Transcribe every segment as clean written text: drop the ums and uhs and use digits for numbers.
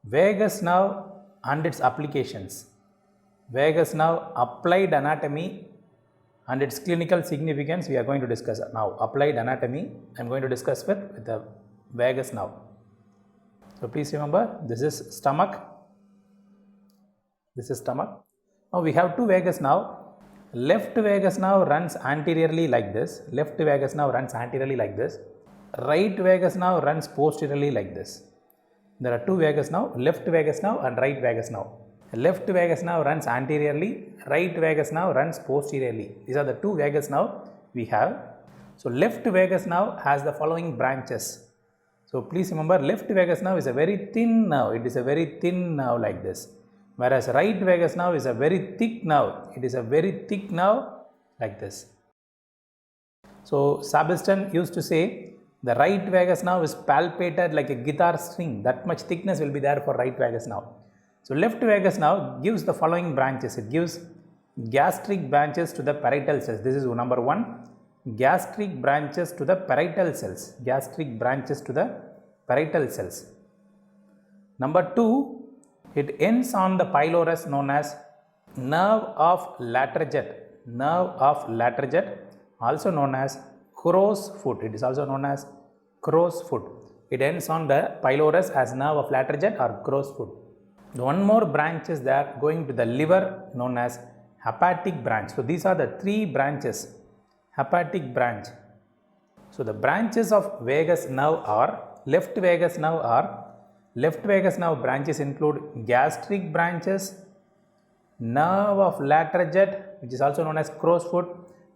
Vagus nerve and its applications. Vagus nerve applied anatomy and its clinical significance we are going to discuss now. Applied anatomy I am going to discuss with the vagus nerve. So please remember, this is stomach. This is stomach. Now we have two vagus nerve. Left vagus nerve runs anteriorly like this. Left vagus nerve runs anteriorly like this. Right vagus nerve runs posteriorly like this. There are two vagus nerve, left vagus nerve and right vagus nerve. Left vagus nerve runs anteriorly, right vagus nerve runs posteriorly. These are the two vagus nerve we have. So left vagus nerve has the following branches. So please remember, left vagus nerve is a very thin nerve. It is a very thin nerve like this. Whereas right vagus nerve is a very thick nerve. It is a very thick nerve like this. So Sabiston used to say, the right vagus nerve is palpated like a guitar string. That much thickness will be there for right vagus nerve. So left vagus nerve gives the following branches. It gives gastric branches to the parietal cells. This is number one. Gastric branches to the parietal cells. Gastric branches to the parietal cells. Number two, it ends on the pylorus known as nerve of Laterjet. Nerve of Laterjet, also known as crow's foot. It is also known as crow's foot. It ends on the pylorus as nerve of Laterjet or crow's foot. One more branch is there going to the liver known as hepatic branch. So these are the three branches. Hepatic branch. So the branches of vagus nerve are left vagus nerve branches include gastric branches, nerve of Laterjet, which is also known as crow's foot,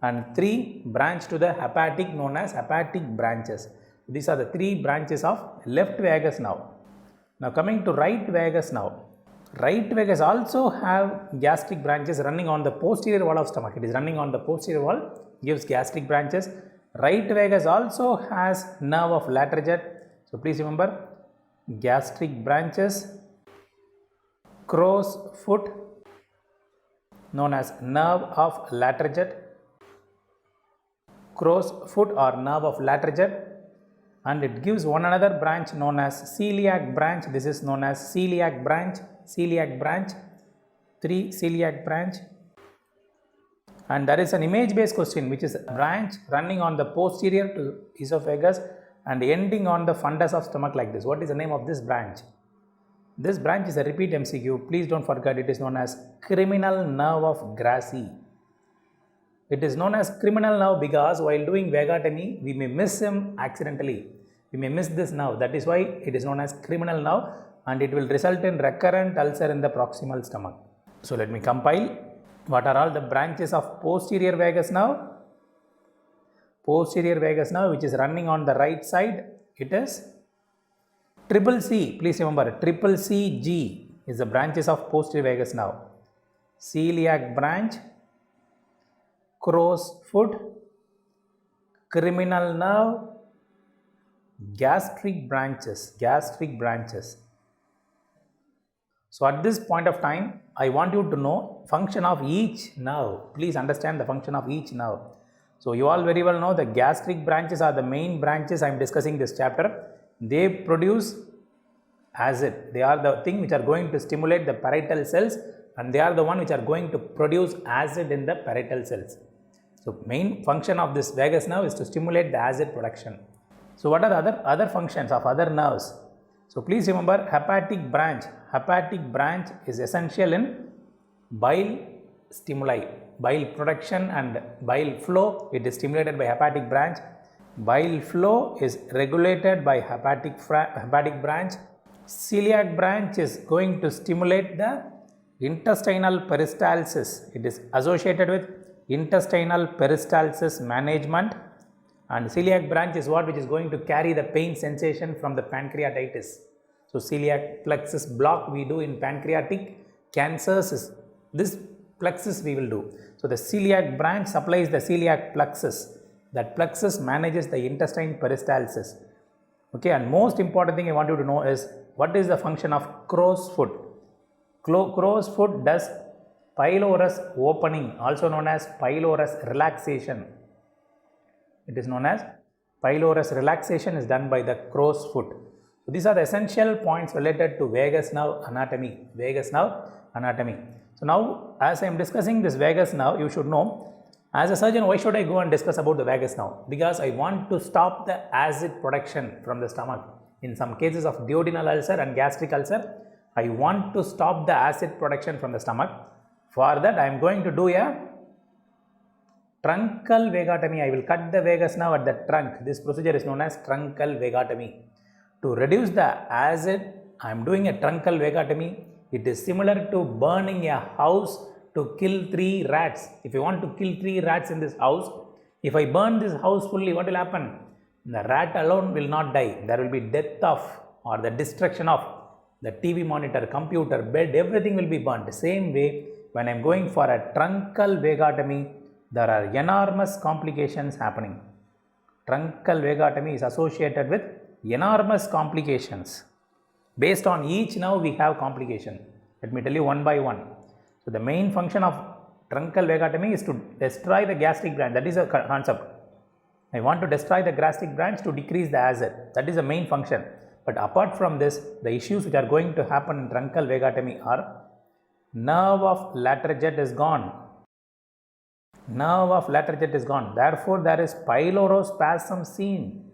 and three branch to the hepatic known as hepatic branches. These are the three branches of left vagus nerve. Now coming to right vagus nerve. Right vagus also have gastric branches running on the posterior wall of stomach. It is running on the posterior wall, gives gastric branches. Right vagus also has nerve of Laterjet. So please remember, gastric branches, crow's foot known as nerve of Laterjet, crow's foot or nerve of Laterjet, and it gives one another branch known as celiac branch. This is known as celiac branch. Celiac branch, 3 celiac branch. And there is an image based question which is a branch running on the posterior to esophagus and ending on the fundus of stomach like this. What is the name of this branch? This branch is a repeat MCQ. Please don't forget, it is known as criminal nerve of Grassi. It is known as criminal nerve because while doing vagotomy, we may miss him accidentally. We may miss this nerve. That is why it is known as criminal nerve, and it will result in recurrent ulcer in the proximal stomach. So let me compile. What are all the branches of posterior vagus nerve? Posterior vagus nerve, which is running on the right side, it is triple C. Please remember, triple CG is the branches of posterior vagus nerve. Celiac branch, crow's foot, criminal nerve, gastric branches. So at this point of time, I want you to know function of each nerve. Please understand the function of each nerve. So you all very well know the gastric branches are the main branches I am discussing this chapter. They produce acid. They are the thing which are going to stimulate the parietal cells, and they are the one which are going to produce acid in the parietal cells. So main function of this vagus nerve is to stimulate the acid production. So what are the other functions of other nerves? So please remember, hepatic branch. Hepatic branch is essential in bile stimuli, bile production and bile flow. It is stimulated by hepatic branch. Bile flow is regulated by hepatic branch. Celiac branch is going to stimulate the intestinal peristalsis. It is associated with intestinal peristalsis management, and celiac branch is what which is going to carry the pain sensation from the pancreatitis. So celiac plexus block we do in pancreatic cancers is this plexus we will do. So the celiac branch supplies the celiac plexus. That plexus manages the intestine peristalsis. Okay, and most important thing I want you to know is what is the function of crow's foot. Crow's foot does pylorus opening, also known as pylorus relaxation. It is known as pylorus relaxation is done by the crow's foot. So these are the essential points related to vagus nerve anatomy. Vagus nerve anatomy. So now, as I am discussing this vagus nerve, you should know, as a surgeon, why should I go and discuss about the vagus nerve? Because I want to stop the acid production from the stomach. In some cases of duodenal ulcer and gastric ulcer, I want to stop the acid production from the stomach. For that, I am going to do a truncal vagotomy. I will cut the vagus nerve at the trunk. This procedure is known as truncal vagotomy. To reduce the acid, I am doing a truncal vagotomy. It is similar to burning a house to kill 3 rats. If you want to kill 3 rats in this house, if I burn this house fully, what will happen? The rat alone will not die. There will be death of or the destruction of the TV monitor, computer, bed, everything will be burnt. Same way, when I am going for a truncal vagotomy, there are enormous complications happening. Truncal vagotomy is associated with enormous complications. Based on each nerve, we have complication. Let me tell you one by one. So the main function of truncal vagotomy is to destroy the gastric branch. That is a concept. I want to destroy the gastric branch to decrease the acid. That is the main function. But apart from this, the issues which are going to happen in truncal vagotomy are nerve of Latarjet is gone. Nerve of Latarjet is gone. Therefore, there is pylorospasm seen.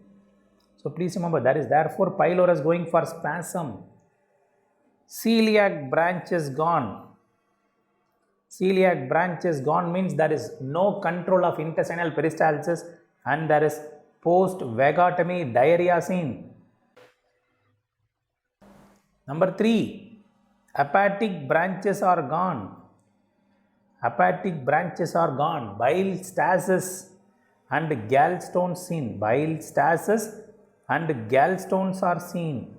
So please remember, that is therefore pylorus going for spasm. Celiac branch is gone. Celiac branch is gone means there is no control of intestinal peristalsis and there is post-vagotomy diarrhea seen. Number 3, hepatic branches are gone. Hepatic branches are gone. Bile stasis and gallstones seen. Bile stasis and gallstones are seen.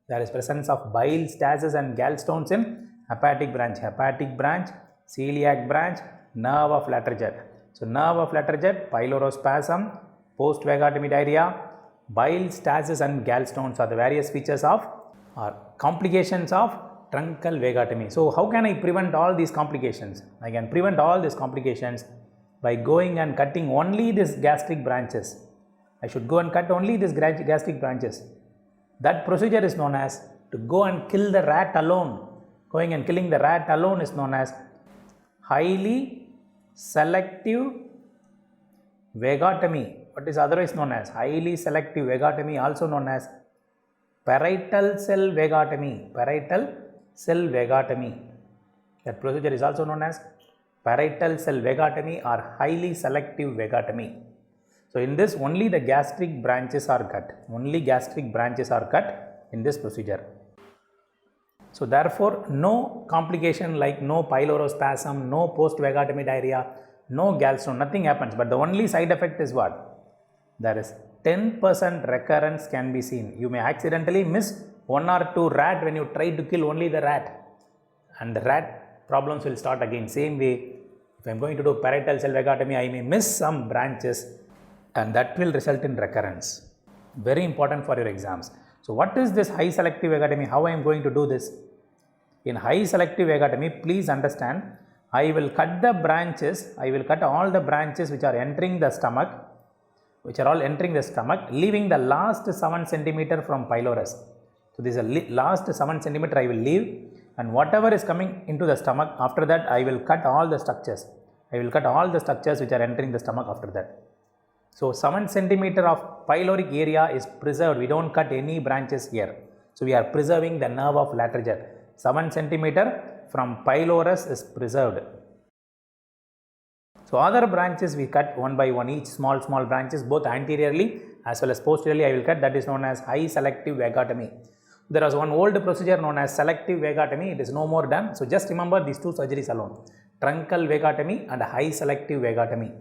There is presence of bile stasis and gallstones in hepatic branch. Hepatic branch, celiac branch, nerve of Latarjet. So nerve of Latarjet, pylorospasm, post-vagotomy diarrhea, bile stasis and gallstones are the various features of or complications of truncal vagotomy. So how can I prevent all these complications? I can prevent all these complications by going and cutting only these gastric branches. I should go and cut only these gastric branches. That procedure is known as to go and kill the rat alone. Going and killing the rat alone is known as highly selective vagotomy. What is otherwise known as highly selective vagotomy, also known as parietal cell vagotomy. Parietal cell vagotomy. That procedure is also known as parietal cell vagotomy or highly selective vagotomy. So in this, only the gastric branches are cut. Only gastric branches are cut in this procedure. So therefore, no complication like no pylorospasm, no post-vagotomy diarrhea, no gallstone, nothing happens. But the only side effect is what? There is 10% recurrence can be seen. You may accidentally miss 1 or 2 rat when you try to kill only the rat. And the rat problems will start again. Same way, if I am going to do parietal cell vagotomy, I may miss some branches and that will result in recurrence. Very important for your exams. So what is this high selective vagotomy? How I am going to do this? In high selective vagotomy, please understand, I will cut the branches, I will cut all the branches which are entering the stomach, leaving the last 7 centimeter from pylorus. So this is a last 7 centimeter I will leave, and whatever is coming into the stomach, after that I will cut all the structures. I will cut all the structures which are entering the stomach after that. So 7 centimeter of pyloric area is preserved. We don't cut any branches here. So we are preserving the nerve of Latarjet. 7 centimeter from pylorus is preserved. So other branches we cut one by one, each small branches, both anteriorly as well as posteriorly I will cut. That is known as high selective vagotomy. There was one old procedure known as selective vagotomy. It is no more done. So just remember these 2 surgeries alone. Truncal vagotomy and high selective vagotomy.